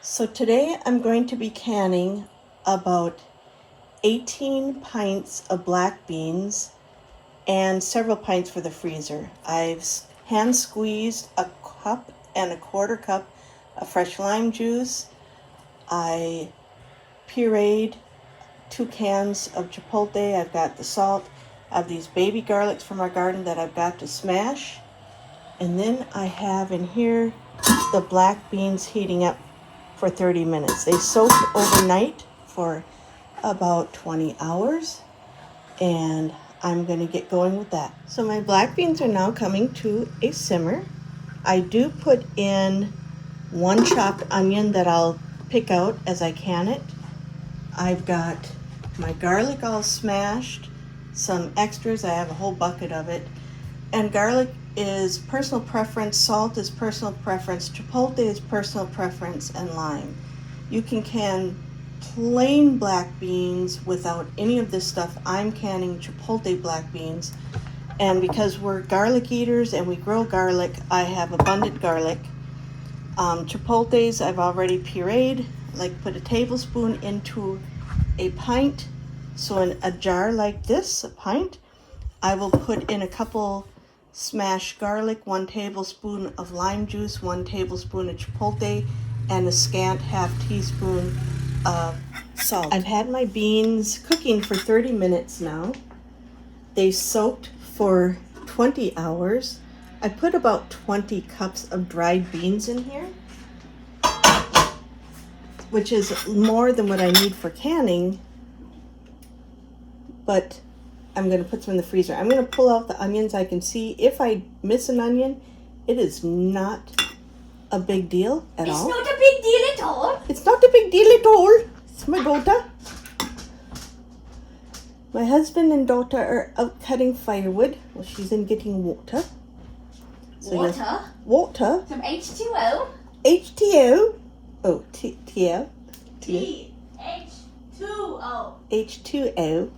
So today I'm going to be canning about 18 pints of black beans and several pints for the freezer. I've hand squeezed a cup and a quarter cup of fresh lime juice. I pureed 2 cans of Chipotle. I've got the salt. I have these baby garlics from our garden that I've got to smash. And then I have in here the black beans heating up for 30 minutes. They soaked overnight for about 20 hours, and I'm going to get going with that. So my black beans are now coming to a simmer. I do put in 1 chopped onion that I'll pick out as I can it. I've got my garlic all smashed, some extras. I have a whole bucket of it. And garlic is personal preference, salt is personal preference, chipotle is personal preference, and lime. You can can plain black beans without any of this stuff. I'm canning chipotle black beans. And because we're garlic eaters and we grow garlic, I have abundant garlic. Chipotles I've already pureed, like put a tablespoon into a pint. So in a jar like this, a pint, I will put in a couple smashed garlic, 1 tablespoon of lime juice, 1 tablespoon of chipotle, and a scant half teaspoon of salt. I've had my beans cooking for 30 minutes now. They soaked for 20 hours. I put about 20 cups of dried beans in here, which is more than what I need for canning, but I'm going to put some in the freezer. I'm going to pull out the onions. I can see if I miss an onion, it is not a big deal at all. It's not a big deal at all. It's not a big deal at all. It's my daughter. My husband and daughter are out cutting firewood. Well, she's in getting water. So Water? Water. Some H2O? H2O. Oh, TL. H2O. H2O.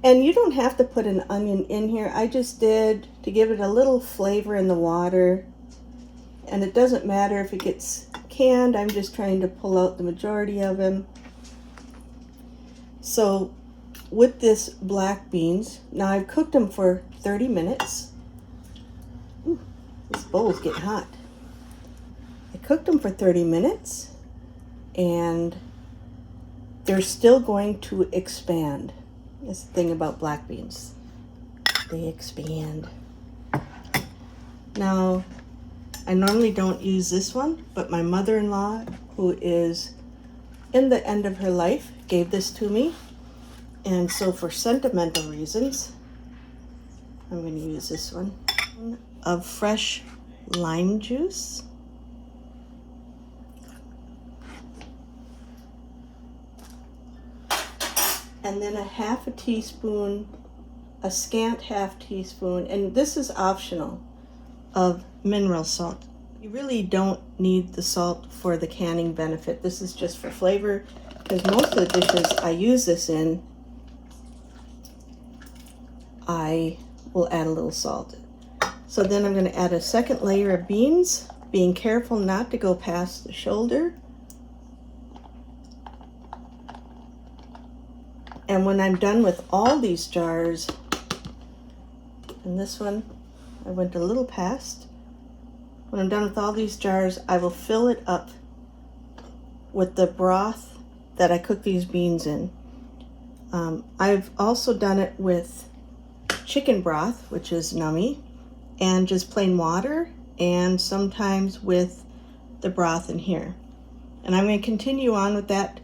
And you don't have to put an onion in here. I just did to give it a little flavor in the water. And it doesn't matter if it gets canned. I'm just trying to pull out the majority of them. So with this black beans, now I've cooked them for 30 minutes. Ooh, this bowl's getting hot. I cooked them for 30 minutes and they're still going to expand. That's the thing about black beans. They expand. Now, I normally don't use this one, but my mother-in-law, who is in the end of her life, gave this to me. And so for sentimental reasons, I'm going to use this one. Of fresh lime juice. And then a half a teaspoon, a scant half teaspoon, and this is optional, of mineral salt. You really don't need the salt for the canning benefit. This is just for flavor, because most of the dishes I use this in, I will add a little salt. So then I'm going to add a second layer of beans, being careful not to go past the shoulder. And when I'm done with all these jars, and this one I went a little past, when I'm done with all these jars, I will fill it up with the broth that I cook these beans in. I've also done it with chicken broth, which is nummy, and just plain water, and sometimes with the broth in here. And I'm going to continue on with that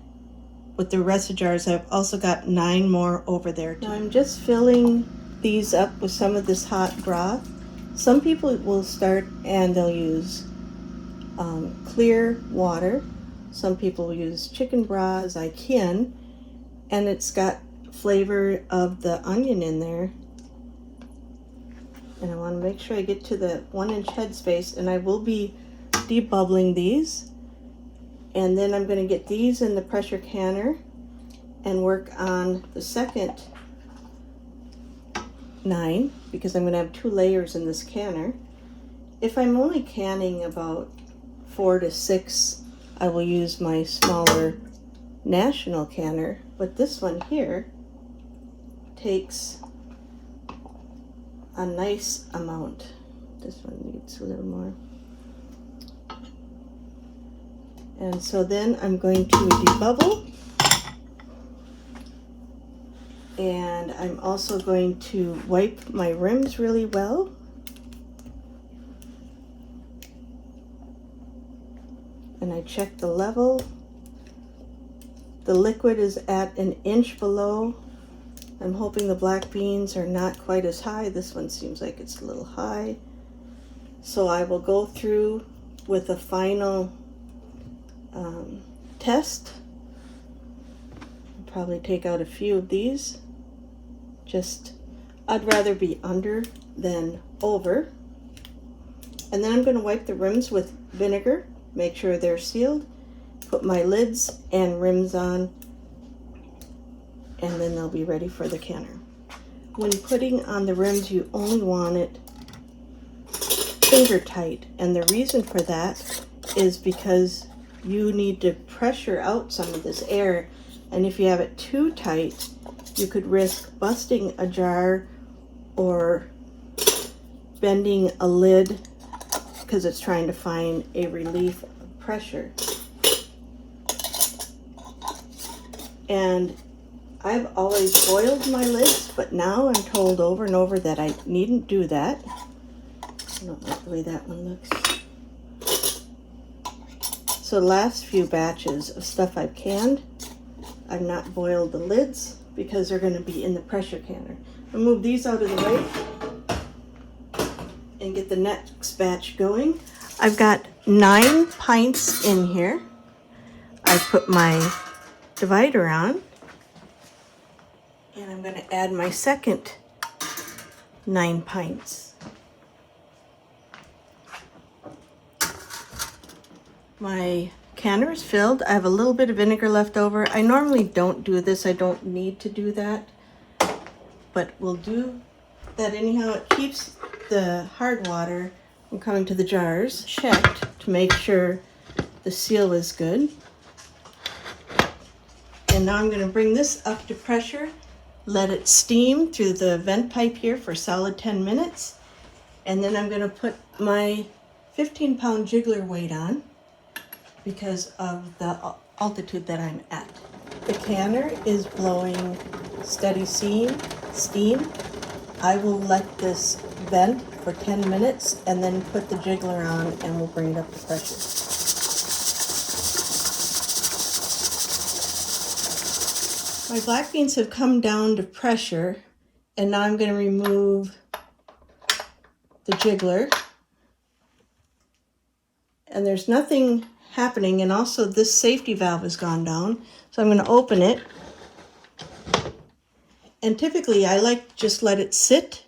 with the rest of the jars. I've also got 9 more over there too. Now I'm just filling these up with some of this hot broth. Some people will start and they'll use clear water. Some people will use chicken broth, as I can, and it's got flavor of the onion in there. And I want to make sure I get to the 1-inch headspace, and I will be debubbling these. And then I'm going to get these in the pressure canner and work on the second 9, because I'm going to have 2 layers in this canner. If I'm only canning about 4 to 6 I will use my smaller national canner, but this one here takes a nice amount. This one needs a little more. And so then I'm going to debubble, and I'm also going to wipe my rims really well. And I check the level. The liquid is at an inch below. I'm hoping the black beans are not quite as high. This one seems like it's a little high. So I will go through with a final test. I'll probably take out a few of these. I'd rather be under than over. And then I'm going to wipe the rims with vinegar, make sure they're sealed, put my lids and rims on, and then they'll be ready for the canner. When putting on the rims, you only want it finger tight, and the reason for that is because you need to pressure out some of this air, and if you have it too tight, you could risk busting a jar or bending a lid because it's trying to find a relief of pressure. And I've always boiled my lids, but now I'm told over and over that I needn't do that. I don't like the way that one looks. So the last few batches of stuff I've canned, I've not boiled the lids because they're going to be in the pressure canner. I'll move these out of the way and get the next batch going. I've got 9 pints in here. I put my divider on, and I'm going to add my second 9 pints. My canner is filled. I have a little bit of vinegar left over. I normally don't do this. I don't need to do that, but we'll do that anyhow. It keeps the hard water from coming to the jars. Checked to make sure the seal is good. And now I'm going to bring this up to pressure, let it steam through the vent pipe here for a solid 10 minutes. And then I'm going to put my 15-pound jiggler weight on because of the altitude that I'm at. The canner is blowing steady steam. I will let this vent for 10 minutes and then put the jiggler on and we'll bring it up to pressure. My black beans have come down to pressure, and now I'm going to remove the jiggler. And there's nothing happening, and also this safety valve has gone down, so I'm going to open it. And typically I like to just let it sit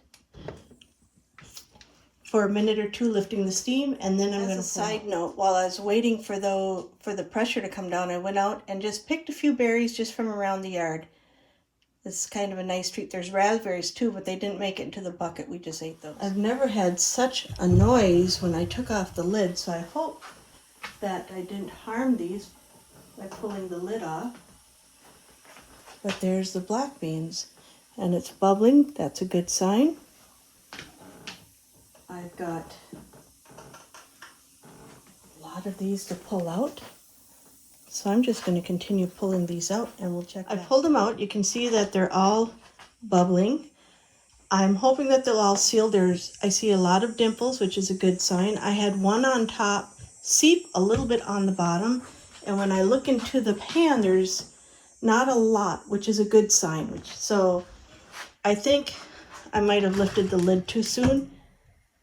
for a minute or two, lifting the steam, and then I'm going to. As a side note, while I was waiting for the pressure to come down, I went out and just picked a few berries just from around the yard. It's kind of a nice treat. There's raspberries too, but they didn't make it into the bucket. We just ate those. I've never had such a noise when I took off the lid, so I hope that I didn't harm these by pulling the lid off. But there's the black beans, and it's bubbling. That's a good sign. I've got a lot of these to pull out, so I'm just going to continue pulling these out and we'll check that. I pulled them out. You can see that they're all bubbling. I'm hoping that they'll all seal. I see a lot of dimples, which is a good sign. I had one on top seep a little bit on the bottom, and when I look into the pan, there's not a lot, which is a good sign. So I think I might have lifted the lid too soon.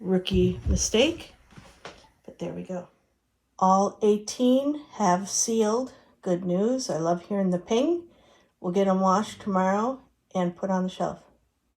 Rookie mistake, but there we go. All 18 have sealed. Good news. I love hearing the ping. We'll get them washed tomorrow and put on the shelf.